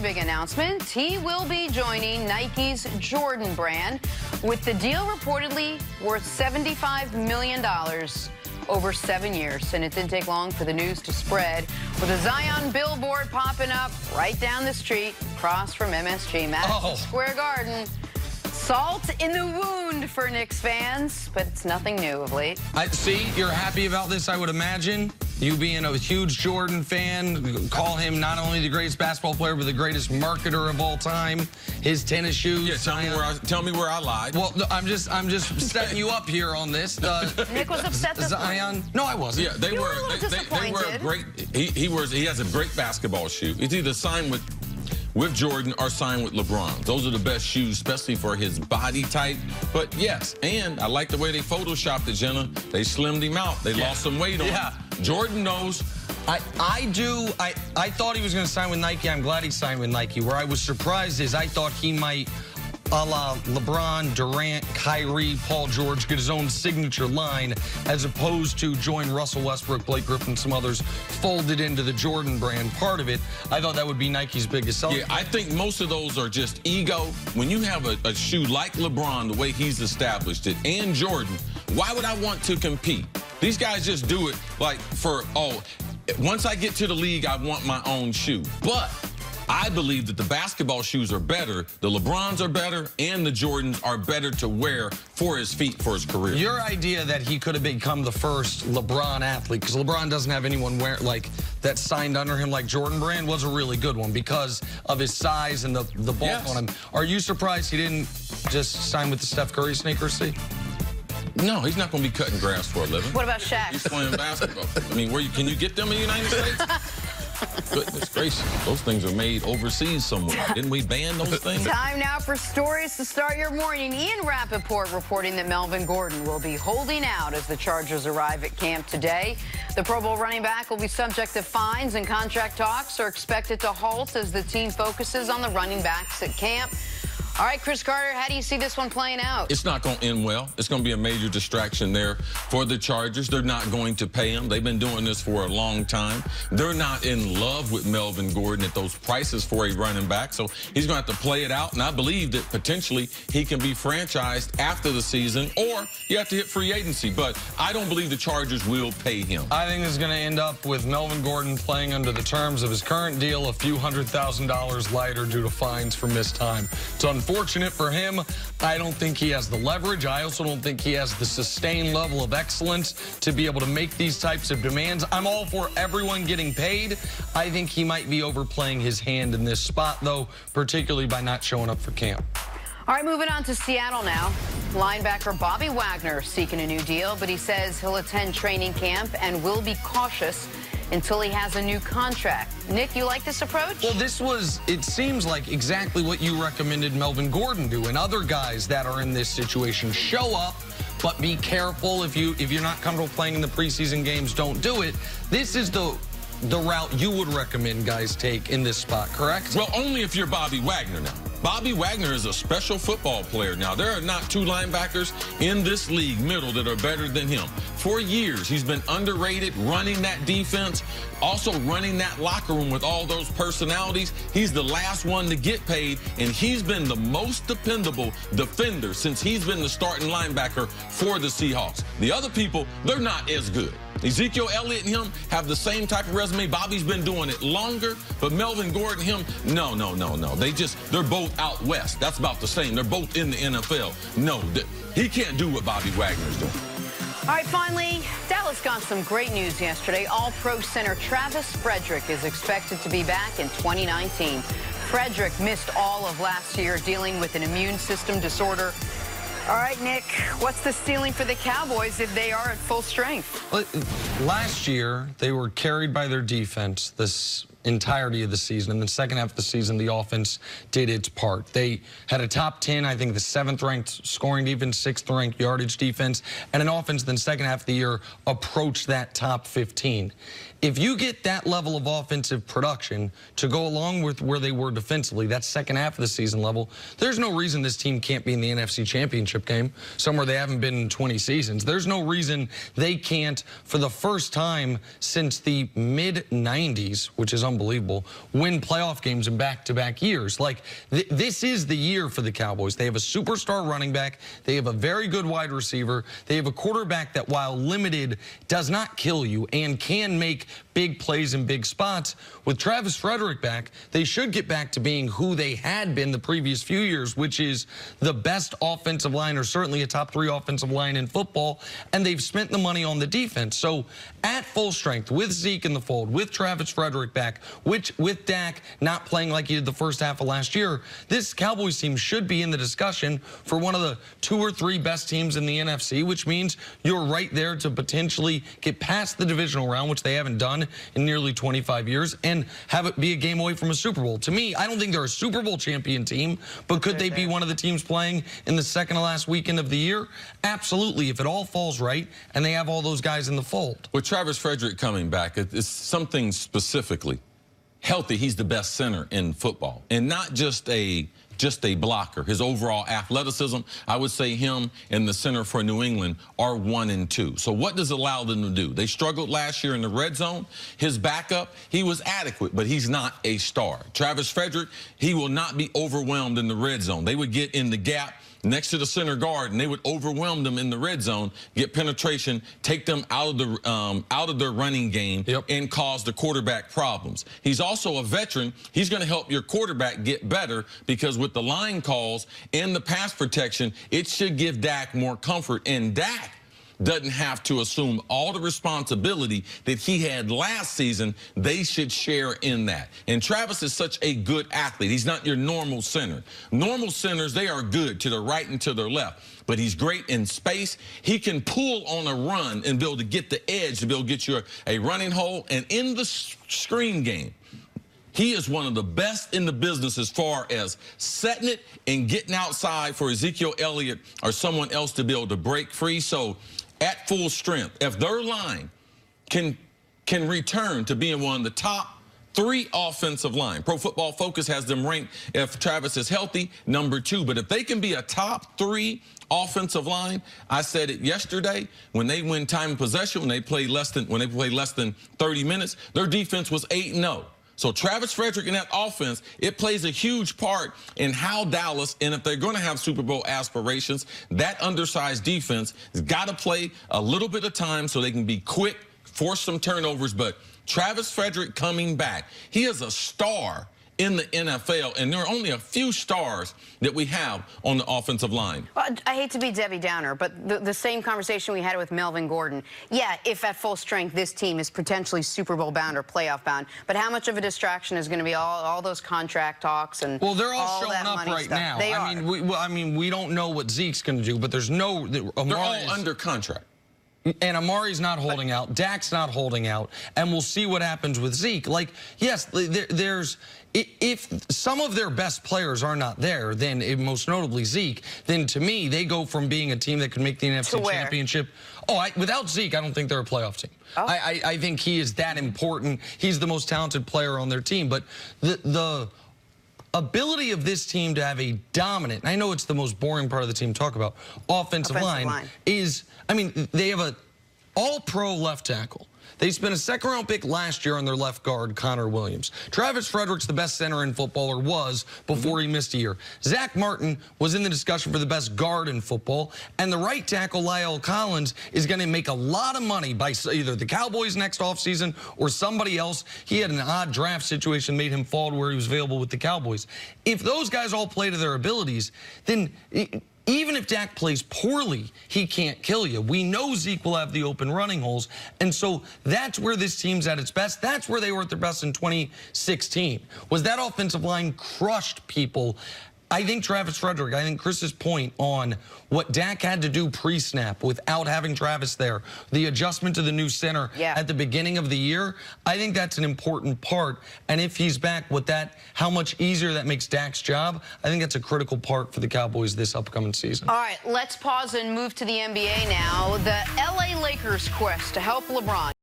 big announcement. He will be joining Nike's Jordan brand, with the deal reportedly worth $75 million over 7 years. And it didn't take long for the news to spread, with a Zion billboard popping up right down the street across from MSG, Madison Square Garden. Salt in the wound for Knicks fans, but it's nothing new of late. See, you're happy about this, I would imagine. You being a huge Jordan fan, call him not only the greatest basketball player, but the greatest marketer of all time. His tennis shoes. Yeah, tell me where I lied. Well, I'm just setting you up here on this. Nick was upset this Zion. No, I wasn't. Yeah, they were great. He has a great basketball shoe. He's either signed with Jordan or signed with LeBron. Those are the best shoes, especially for his body type. But yes, and I like the way they photoshopped it, Jenna. They slimmed him out. They lost some weight on him. Jordan knows. I thought he was going to sign with Nike. I'm glad he signed with Nike. Where I was surprised is I thought he might, a la LeBron, Durant, Kyrie, Paul George, get his own signature line, as opposed to join Russell Westbrook, Blake Griffin, some others folded into the Jordan brand part of it. I thought that would be Nike's biggest selling. Yeah, I think most of those are just ego. When you have a shoe like LeBron, the way he's established it, and Jordan, why would I want to compete? These guys just do it like once I get to the league, I want my own shoe. But I believe that the basketball shoes are better, the LeBrons are better, and the Jordans are better to wear for his feet, for his career. Your idea that he could have become the first LeBron athlete, because LeBron doesn't have anyone that signed under him like Jordan brand, was a really good one because of his size and the bulk on him. Are you surprised he didn't just sign with the Steph Curry sneakers? No, he's not going to be cutting grass for a living. What about Shaq? He's playing basketball. I mean, can you get them in the United States? Goodness gracious, those things are made overseas somewhere. Didn't we ban those things? Time now for stories to start your morning. Ian Rappaport reporting that Melvin Gordon will be holding out as the Chargers arrive at camp today. The Pro Bowl running back will be subject to fines, and contract talks are expected to halt as the team focuses on the running backs at camp. All right, Chris Carter, how do you see this one playing out? It's not going to end well. It's going to be a major distraction there for the Chargers. They're not going to pay him. They've been doing this for a long time. They're not in love with Melvin Gordon at those prices for a running back, so he's going to have to play it out, and I believe that potentially he can be franchised after the season, or you have to hit free agency, but I don't believe the Chargers will pay him. I think this is going to end up with Melvin Gordon playing under the terms of his current deal, a few $100,000 lighter due to fines for missed time. It's unfortunate for him. I don't think he has the leverage. I also don't think he has the sustained level of excellence to be able to make these types of demands. I'm all for everyone getting paid. I think he might be overplaying his hand in this spot, though, particularly by not showing up for camp. All right, moving on to Seattle now. Linebacker Bobby Wagner seeking a new deal, but he says he'll attend training camp and will be cautious until he has a new contract. Nick, you like this approach? Well, it seems like exactly what you recommended Melvin Gordon do, and other guys that are in this situation. Show up, but be careful. If you're not comfortable playing in the preseason games, don't do it. This is the route you would recommend guys take in this spot, correct? Well, only if you're Bobby Wagner now. Bobby Wagner is a special football player. Now, there are not two linebackers in this league middle that are better than him. For years, he's been underrated, running that defense, also running that locker room with all those personalities. He's the last one to get paid, and he's been the most dependable defender since he's been the starting linebacker for the Seahawks. The other people, they're not as good. Ezekiel Elliott and him have the same type of resume. Bobby's been doing it longer, but Melvin Gordon, him, no. They're both out west. That's about the same. They're both in the NFL. No, he can't do what Bobby Wagner's doing. All right, finally, Dallas got some great news yesterday. All-Pro center Travis Frederick is expected to be back in 2019. Frederick missed all of last year dealing with an immune system disorder. All right, Nick, what's the ceiling for the Cowboys if they are at full strength? Well, last year, they were carried by their defense this entirety of the season. In the second half of the season, the offense did its part. They had a top 10, I think the 7th-ranked scoring defense, 6th-ranked yardage defense, and an offense in the second half of the year approached that top 15. If you get that level of offensive production to go along with where they were defensively, that second half of the season level, there's no reason this team can't be in the NFC Championship game, somewhere they haven't been in 20 seasons. There's no reason they can't, for the first time since the mid-90s, which is unbelievable, win playoff games in back-to-back years. Like, this is the year for the Cowboys. They have a superstar running back. They have a very good wide receiver. They have a quarterback that, while limited, does not kill you and can make big plays in big spots. With Travis Frederick back, they should get back to being who they had been the previous few years, which is the best offensive line, or certainly a top 3 offensive line in football, and they've spent the money on the defense. So at full strength, with Zeke in the fold, with Travis Frederick back, with Dak not playing like he did the first half of last year, this Cowboys team should be in the discussion for one of the 2 or 3 best teams in the NFC, which means you're right there to potentially get past the divisional round, which they haven't done in nearly 25 years, and have it be a game away from a Super Bowl. To me, I don't think they're a Super Bowl champion team, but could they be one of the teams playing in the second to last weekend of the year? Absolutely, if it all falls right and they have all those guys in the fold. With Travis Frederick coming back, it's something specifically healthy. He's the best center in football, and not just a blocker. His overall athleticism, I would say him and the center for New England are 1 and 2. So what does it allow them to do? They struggled last year in the red zone. His backup, he was adequate, but he's not a star. Travis Frederick, he will not be overwhelmed in the red zone. They would get in the gap next to the center guard, and they would overwhelm them in the red zone, get penetration, take them out of their running game, and cause the quarterback problems. He's also a veteran. He's going to help your quarterback get better, because with the line calls and the pass protection, it should give Dak more comfort. And Dak doesn't have to assume all the responsibility that he had last season. They should share in that. And Travis is such a good athlete. He's not your normal center. Normal centers, they are good to the right and to their left, but he's great in space. He can pull on a run and be able to get the edge, to be able to get you a running hole. And in the screen game, he is one of the best in the business as far as setting it and getting outside for Ezekiel Elliott or someone else to be able to break free. So at full strength, if their line can return to being one of the top 3 offensive line, Pro Football Focus has them ranked, if Travis is healthy, number 2. But if they can be a top 3 offensive line, I said it yesterday, when they win time of possession, when they play less than 30 minutes, their defense was 8-0. So Travis Frederick in that offense, it plays a huge part in how Dallas, and if they're going to have Super Bowl aspirations, that undersized defense has got to play a little bit of time so they can be quick, force some turnovers. But Travis Frederick coming back, he is a star in the NFL, and there are only a few stars that we have on the offensive line. Well, I hate to be Debbie Downer, but the same conversation we had with Melvin Gordon. Yeah, if at full strength this team is potentially Super Bowl bound or playoff bound, but how much of a distraction is going to be all those contract talks and they're all showing up right stuff? now. They I mean, we don't know what Zeke's going to do, but there's no. They're all under contract. And Amari's not holding out. Dak's not holding out. And we'll see what happens with Zeke. Like, yes, if some of their best players are not there, then most notably Zeke, then to me, they go from being a team that could make the NFC Championship. Without Zeke, I don't think they're a playoff team. I think he is that important. He's the most talented player on their team. But the ability of this team to have a dominant, I know it's the most boring part of the team to talk about, offensive line is, I mean, they have a all-pro left tackle. They spent a second-round pick last year on their left guard, Connor Williams. Travis Frederick's the best center in football, or was before he missed a year. Zach Martin was in the discussion for the best guard in football. And the right tackle, Lyle Collins, is going to make a lot of money by either the Cowboys next offseason or somebody else. He had an odd draft situation, made him fall to where he was available with the Cowboys. If those guys all play to their abilities, then even if Dak plays poorly, he can't kill you. We know Zeke will have the open running holes. And so that's where this team's at its best. That's where they were at their best in 2016. Was that offensive line crushed people. I think Travis Frederick, I think Chris's point on what Dak had to do pre-snap without having Travis there, the adjustment to the new center at the beginning of the year, I think that's an important part. And if he's back with that, how much easier that makes Dak's job, I think that's a critical part for the Cowboys this upcoming season. All right, let's pause and move to the NBA now. The LA Lakers' quest to help LeBron